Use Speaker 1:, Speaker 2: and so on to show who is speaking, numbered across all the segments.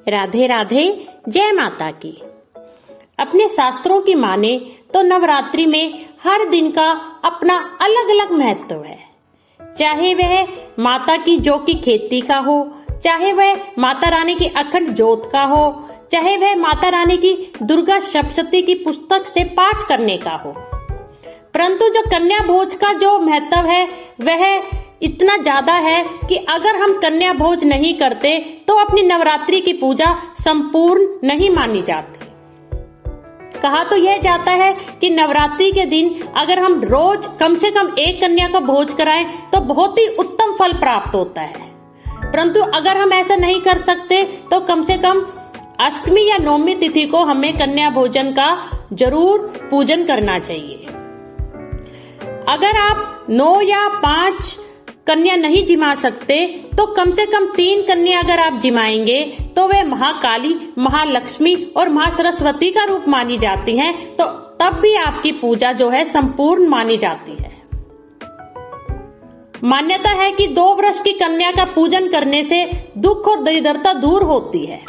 Speaker 1: राधे राधे, जय माता की। अपने शास्त्रों की माने तो नवरात्रि में हर दिन का अपना अलग अलग महत्व है। चाहे वह माता की जौ की खेती का हो, चाहे वह माता रानी की अखंड जोत का हो, चाहे वह माता रानी की दुर्गा सप्तशती की पुस्तक से पाठ करने का हो। परंतु जो कन्या भोज का जो महत्व है वह इतना ज्यादा है कि अगर हम कन्या भोज नहीं करते तो अपनी नवरात्रि की पूजा संपूर्ण नहीं मानी जाती। कहा तो यह जाता है कि नवरात्रि के दिन अगर हम रोज कम से कम एक कन्या का भोज कराएं तो बहुत ही उत्तम फल प्राप्त होता है। परंतु अगर हम ऐसा नहीं कर सकते तो कम से कम अष्टमी या नवमी तिथि को हमें कन्या भोजन का जरूर पूजन करना चाहिए। अगर आप 9 या 5 कन्या नहीं जिमा सकते तो कम से कम 3 कन्या अगर आप जिमाएंगे तो वे महाकाली, महालक्ष्मी और महासरस्वती का रूप मानी जाती हैं, तो तब भी आपकी पूजा जो है संपूर्ण मानी जाती है। मान्यता है कि 2 वर्ष की कन्या का पूजन करने से दुख और दरिद्रता दूर होती है।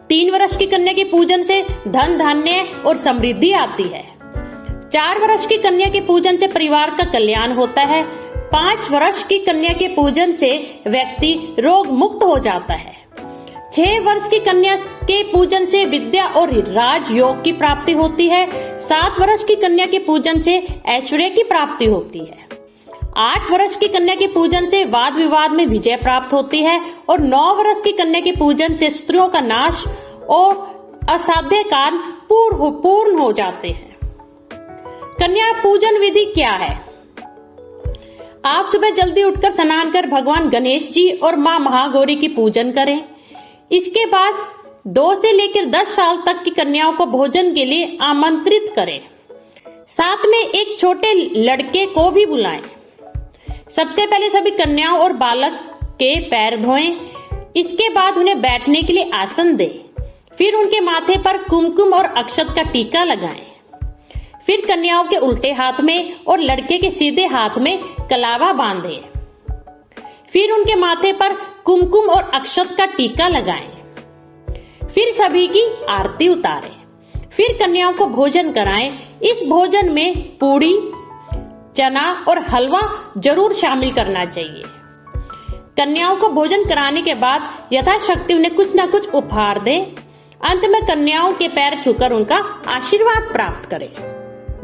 Speaker 1: 3 वर्ष की कन्या के पूजन से धन धान्य और समृद्धि आती है। 4 वर्ष की कन्या के पूजन से परिवार का कल्याण होता है। 5 वर्ष की कन्या के पूजन से व्यक्ति रोग मुक्त हो जाता है। 6 वर्ष की कन्या के पूजन से विद्या और राजयोग की प्राप्ति होती है। 7 वर्ष की कन्या के पूजन से ऐश्वर्य की प्राप्ति होती है। 8 वर्ष की कन्या के पूजन से वाद विवाद में विजय प्राप्त होती है और 9 वर्ष की कन्या के पूजन से स्त्रियों का नाश और असाध्य कार्य पूर्ण हो जाते हैं। कन्या पूजन विधि क्या है? आप सुबह जल्दी उठकर स्नान कर भगवान गणेश जी और मां महागौरी की पूजन करें। इसके बाद 2 से लेकर 10 साल तक की कन्याओं को भोजन के लिए आमंत्रित करें। साथ में एक छोटे लड़के को भी बुलाएं। सबसे पहले सभी कन्याओं और बालक के पैर धोएं। इसके बाद उन्हें बैठने के लिए आसन दें। फिर उनके माथे पर कुमकुम और अक्षत का टीका लगाएं। फिर कन्याओं के उल्टे हाथ में और लड़के के सीधे हाथ में कलावा बांधें। फिर उनके माथे पर कुमकुम और अक्षत का टीका लगाएं। फिर सभी की आरती उतारें। फिर कन्याओं को भोजन कराएं। इस भोजन में पूड़ी, चना और हलवा जरूर शामिल करना चाहिए। कन्याओं को भोजन कराने के बाद यथाशक्ति उन्हें कुछ न कुछ उपहार दें। अंत में कन्याओं के पैर छूकर उनका आशीर्वाद प्राप्त करें।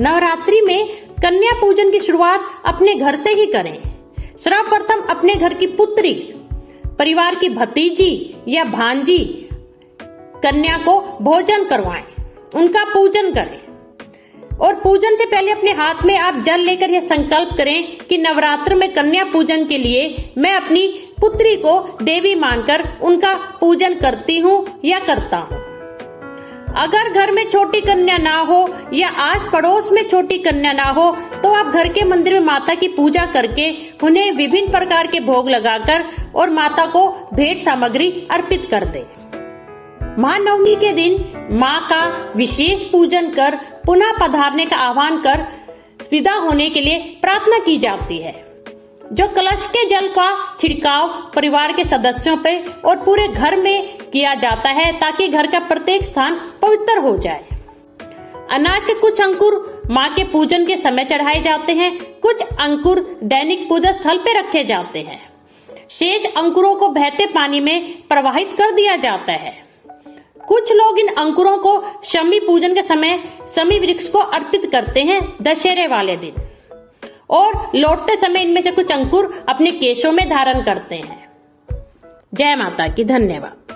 Speaker 1: नवरात्रि में कन्या पूजन की शुरुआत अपने घर से ही करें। सर्वप्रथम अपने घर की पुत्री, परिवार की भतीजी या भांजी कन्या को भोजन करवाएं, उनका पूजन करें। और पूजन से पहले अपने हाथ में आप जल लेकर यह संकल्प करें कि नवरात्र में कन्या पूजन के लिए मैं अपनी पुत्री को देवी मानकर उनका पूजन करती हूँ या करता हूँ। अगर घर में छोटी कन्या ना हो या आस पड़ोस में छोटी कन्या ना हो तो आप घर के मंदिर में माता की पूजा करके उन्हें विभिन्न प्रकार के भोग लगाकर और माता को भेंट सामग्री अर्पित कर दें। महानवमी के दिन माँ का विशेष पूजन कर पुनः पधारने का आह्वान कर विदा होने के लिए प्रार्थना की जाती है। जो कलश के जल का छिड़काव परिवार के सदस्यों पे और पूरे घर में किया जाता है ताकि घर का प्रत्येक स्थान पवित्र हो जाए। अनाज के कुछ अंकुर माँ के पूजन के समय चढ़ाए जाते हैं। कुछ अंकुर दैनिक पूजा स्थल पे रखे जाते हैं। शेष अंकुरों को बहते पानी में प्रवाहित कर दिया जाता है। कुछ लोग इन अंकुरों को शमी पूजन के समय शमी वृक्ष को अर्पित करते हैं दशहरे वाले दिन, और लौटते समय इनमें से कुछ अंकुर अपने केशों में धारण करते हैं। जय माता की। धन्यवाद।